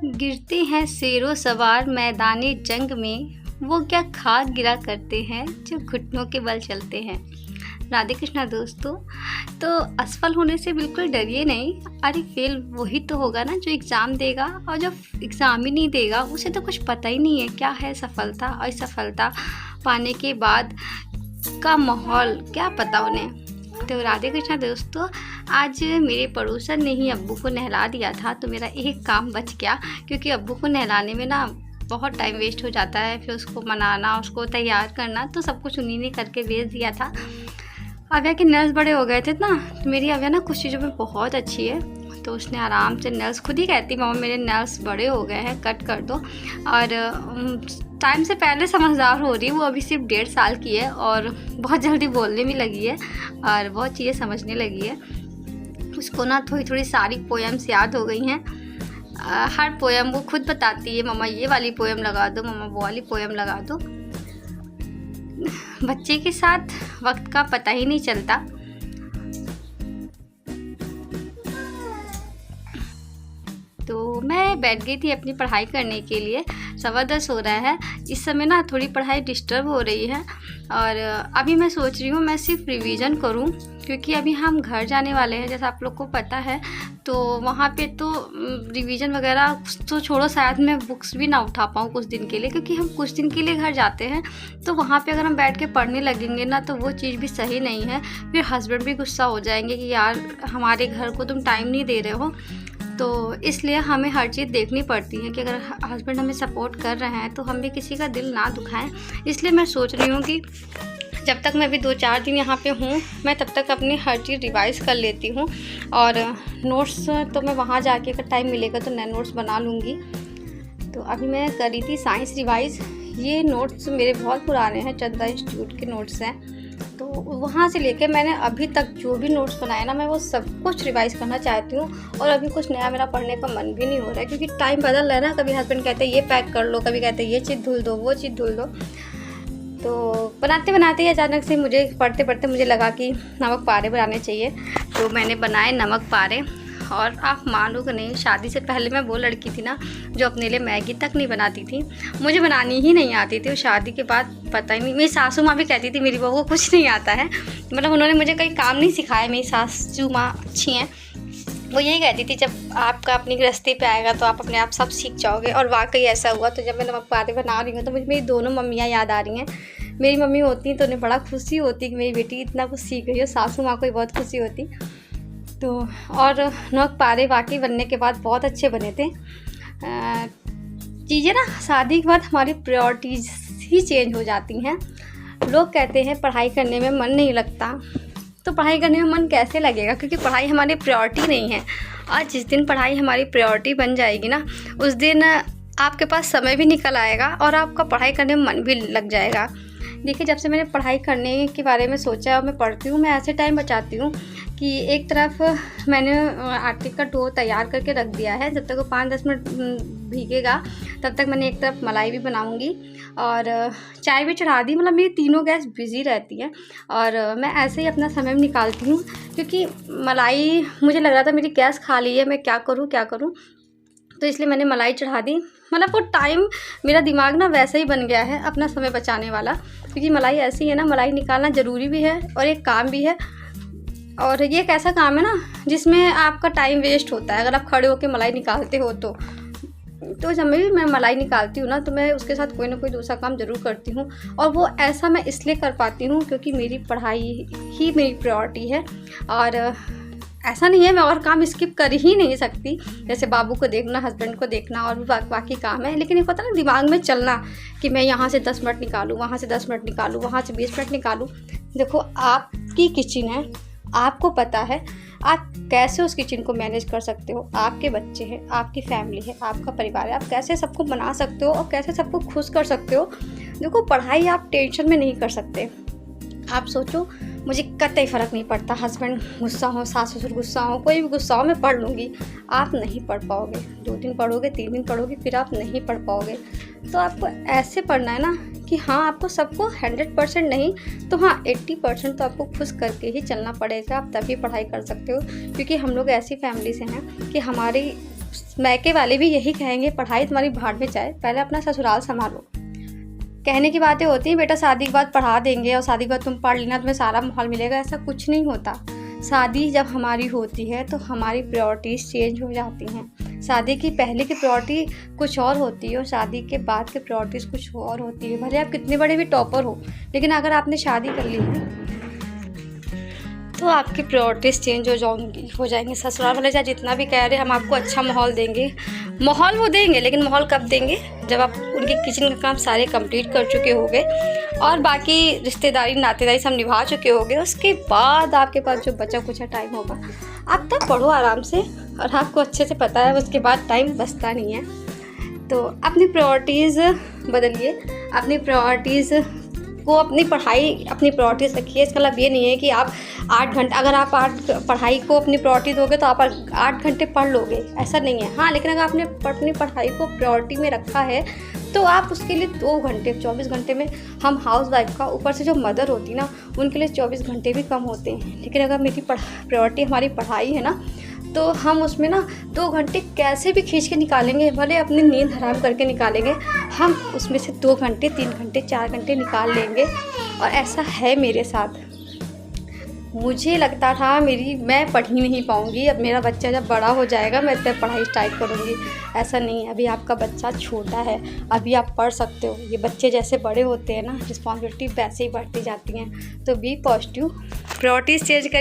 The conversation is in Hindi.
गिरते हैं शेरों सवार मैदाने जंग में, वो क्या खाक गिरा करते हैं जो घुटनों के बल चलते हैं। राधे कृष्णा दोस्तों। तो असफल होने से बिल्कुल डरिए नहीं। अरे फेल वही तो होगा ना जो एग्ज़ाम देगा, और जो एग्ज़ाम ही नहीं देगा उसे तो कुछ पता ही नहीं है क्या है सफलता और असफलता पाने के बाद का माहौल, क्या पता उन्हें। तो राधे कृष्णा दोस्तों, आज मेरे पड़ोसन ने ही अब्बू को नहला दिया था, तो मेरा एक काम बच गया, क्योंकि अब्बू को नहलाने में ना बहुत टाइम वेस्ट हो जाता है। फिर उसको मनाना, उसको तैयार करना, तो सब कुछ उन्हीं ने करके भेज दिया था। अव्या के नेल्स बड़े हो गए थे ना, तो मेरी अव्या ना कुछ चीज़ों में बहुत अच्छी है, तो उसने आराम से नेल्स खुद ही कहती, मामा मेरे नेल्स बड़े हो गए हैं, कट कर दो। और टाइम से पहले समझदार हो रही है वो। अभी सिर्फ 1.5 साल की है और बहुत जल्दी बोलने भी लगी है और बहुत चीज़ें समझने लगी है। उसको ना थोड़ी थोड़ी सारी पोएम्स याद हो गई हैं। हर पोएम वो खुद बताती है, मम्मा ये वाली पोएम लगा दो, मम्मा वो वाली पोएम लगा दो। बच्चे के साथ वक्त का पता ही नहीं चलता। तो मैं बैठ गई थी अपनी पढ़ाई करने के लिए। 10:15 हो रहा है। इस समय ना थोड़ी पढ़ाई डिस्टर्ब हो रही है, और अभी मैं सोच रही हूँ मैं सिर्फ रिवीजन करूँ, क्योंकि अभी हम घर जाने वाले हैं, जैसा आप लोग को पता है। तो वहाँ पे तो रिवीजन वगैरह तो छोड़ो, शायद मैं बुक्स भी ना उठा पाऊँ कुछ दिन के लिए, क्योंकि हम कुछ दिन के लिए घर जाते हैं। तो वहाँ पे अगर हम बैठ के पढ़ने लगेंगे ना, तो वो चीज़ भी सही नहीं है। फिर हस्बैंड भी गुस्सा हो जाएंगे कि यार हमारे घर को तुम टाइम नहीं दे रहे हो। तो इसलिए हमें हर चीज़ देखनी पड़ती है कि अगर हस्बैंड हमें सपोर्ट कर रहे हैं तो हम भी किसी का दिल ना दुखाएं। इसलिए मैं सोच रही हूँ कि जब तक मैं भी 2-4 दिन यहाँ पे हूँ, मैं तब तक अपनी हर चीज़ रिवाइज़ कर लेती हूँ। और नोट्स तो मैं वहाँ जाके अगर टाइम मिलेगा तो नए नोट्स बना लूँगी। तो अभी मैं कर रही थी साइंस रिवाइज़। ये नोट्स मेरे बहुत पुराने हैं, चंदा इंस्टीट्यूट के नोट्स हैं। तो वहाँ से लेके मैंने अभी तक जो भी नोट्स बनाए ना, मैं वो सब कुछ रिवाइज़ करना चाहती हूँ। और अभी कुछ नया मेरा पढ़ने का मन भी नहीं हो रहा है, क्योंकि टाइम बदल रहा है ना। कभी हस्बैंड कहते हैं ये पैक कर लो, कभी कहते हैं ये चीज़ धुल दो, वो चीज़ धुल दो। तो बनाते बनाते ही अचानक से मुझे पढ़ते पढ़ते मुझे लगा कि नमक पारे बनाने चाहिए। तो मैंने बनाए नमक पारे। और आप मानोगे नहीं, शादी से पहले मैं वो लड़की थी ना जो अपने लिए मैगी तक नहीं बनाती थी। मुझे बनानी ही नहीं आती थी। और शादी के बाद पता ही नहीं, मेरी सासू माँ भी कहती थी मेरी बहू को कुछ नहीं आता है। मतलब उन्होंने मुझे कहीं काम नहीं सिखाया। मेरी सासू माँ अच्छी हैं, वो यही कहती थी जब आपका अपनी गृहस्थी पे आएगा तो आप अपने आप सब सीख जाओगे। और वाकई ऐसा हुआ। तो जब मैं नमक पारे बना रही हूँ तो मुझे मेरी दोनों मम्मियाँ याद आ रही हैं। मेरी मम्मी होती तो उन्हें बड़ा खुशी होती कि मेरी बेटी इतना कुछ सीख गई हो। सासू माँ को भी बहुत खुशी होती। तो और नमक पारे वाकई बनने के बाद बहुत अच्छे बने थे। चीज़ें ना शादी के बाद हमारी प्रायोरिटीज़ ही चेंज हो जाती हैं। लोग कहते हैं पढ़ाई करने में मन नहीं लगता, तो पढ़ाई करने में मन कैसे लगेगा, क्योंकि पढ़ाई हमारी प्रायोरिटी नहीं है। और जिस दिन पढ़ाई हमारी प्रायोरिटी बन जाएगी ना, उस दिन आपके पास समय भी निकल आएगा और आपका पढ़ाई करने में मन भी लग जाएगा। देखिए, जब से मैंने पढ़ाई करने के बारे में सोचा और मैं पढ़ती हूँ, मैं ऐसे टाइम बचाती हूँ कि एक तरफ मैंने आटे का डो तैयार करके रख दिया है। जब तक वो 5-10 मिनट भीगेगा तब तक मैंने एक तरफ मलाई भी बनाऊंगी और चाय भी चढ़ा दी। मतलब मेरी तीनों गैस बिज़ी रहती हैं और मैं ऐसे ही अपना समय निकालती हूँ, क्योंकि मलाई मुझे लग रहा था मेरी गैस खाली है, मैं क्या करूँ। तो इसलिए मैंने मलाई चढ़ा दी। मतलब वो टाइम मेरा दिमाग ना वैसा ही बन गया है अपना समय बचाने वाला, क्योंकि मलाई ऐसी है ना, मलाई निकालना ज़रूरी भी है और एक काम भी है। और ये एक ऐसा काम है ना जिसमें आपका टाइम वेस्ट होता है अगर आप खड़े होकर मलाई निकालते हो। तो जब भी मैं मलाई निकालती हूँ ना, तो मैं उसके साथ कोई ना कोई दूसरा काम ज़रूर करती हूँ। और वो ऐसा मैं इसलिए कर पाती हूँ क्योंकि मेरी पढ़ाई ही मेरी प्रायोरिटी है। और ऐसा नहीं है मैं और काम स्किप कर ही नहीं सकती, जैसे बाबू को देखना, हस्बैंड को देखना और भी बाकी काम है। लेकिन ये पता ना दिमाग में चलना कि मैं यहाँ से 10 मिनट निकालूँ, वहाँ से 10 मिनट निकालूँ, वहाँ से 20 मिनट निकालूँ। देखो, आपकी किचन है, आपको पता है आप कैसे उस किचन को मैनेज कर सकते हो। आपके बच्चे हैं, आपकी फैमिली है, आपका परिवार है, आप कैसे सबको बना सकते हो और कैसे सबको खुश कर सकते हो। देखो, पढ़ाई आप टेंशन में नहीं कर सकते। आप सोचो, मुझे कतई फ़र्क नहीं पड़ता, हस्बैंड गुस्सा हो, सास ससुर गुस्सा हो, कोई भी गुस्सा हो, मैं पढ़ लूँगी। आप नहीं पढ़ पाओगे। 2 दिन पढ़ोगे, 3 दिन पढ़ोगे, फिर आप नहीं पढ़ पाओगे। तो आपको ऐसे पढ़ना है ना कि हाँ, आपको सबको 100% नहीं तो हाँ 80% तो आपको खुश करके ही चलना पड़ेगा। आप तभी पढ़ाई कर सकते हो, क्योंकि हम लोग ऐसी फैमिली से हैं कि हमारी मैके वाले भी यही कहेंगे पढ़ाई तुम्हारी भाड़ में जाए, पहले अपना ससुराल संभालो। कहने की बातें होती हैं बेटा शादी के बाद पढ़ा देंगे और शादी के बाद तुम पढ़ लेना तुम्हें सारा माहौल मिलेगा, ऐसा कुछ नहीं होता। शादी जब हमारी होती है तो हमारी प्रायोरिटीज़ चेंज हो जाती हैं। शादी की पहले की प्रायोरिटी कुछ और होती है और शादी के बाद की प्रायोरिटीज़ कुछ और होती है। भले आप कितने बड़े भी टॉपर हो, लेकिन अगर आपने शादी कर ली है तो आपकी प्रायोरिटीज़ चेंज हो जाएंगी। ससुराल वाले चाहे जितना भी कह रहे हैं हम आपको अच्छा माहौल देंगे, माहौल वो देंगे, लेकिन माहौल कब देंगे? जब आप उनके किचन का काम सारे कंप्लीट कर चुके होंगे और बाकी रिश्तेदारी नातेदारी सब निभा चुके होंगे, उसके बाद आपके पास जो बचा कुछ टाइम होगा आप तब पढ़ो आराम से। और आपको अच्छे से पता है उसके बाद टाइम बचता नहीं है। तो अपनी प्रायोरिटीज़ बदलिए, अपनी प्रायोरिटीज़ को अपनी प्रायोरिटीज़ रखिए। इसका मतलब ये नहीं है कि आप 8 घंटे, अगर आप पढ़ाई को अपनी प्रायोरिटी दोगे तो आप 8 घंटे पढ़ लोगे, ऐसा नहीं है। हाँ, लेकिन अगर आपने अपनी पढ़ाई को प्रायोरिटी में रखा है तो आप उसके लिए 2 घंटे, 24 घंटे में हम हाउस वाइफ का ऊपर से जो मदर होती ना उनके लिए 24 घंटे भी कम होते हैं। लेकिन अगर मेरी प्रायोरिटी हमारी पढ़ाई है ना तो हम उसमें ना 2 घंटे कैसे भी खींच के निकालेंगे, भले अपनी नींद हराम करके निकालेंगे, हम उसमें से 2 घंटे, 3 घंटे, 4 घंटे निकाल लेंगे। और ऐसा है मेरे साथ। मुझे लगता था मैं पढ़ ही नहीं पाऊँगी, अब मेरा बच्चा जब बड़ा हो जाएगा मैं तब पढ़ाई स्टार्ट करूँगी। ऐसा नहीं है, अभी आपका बच्चा छोटा है, अभी आप पढ़ सकते हो। ये बच्चे जैसे बड़े होते हैं ना, रिस्पॉन्सिबिलिटी वैसे ही बढ़ती जाती हैं। तो बी पॉजिटिव, प्रायोरिटीज़ चेंज कर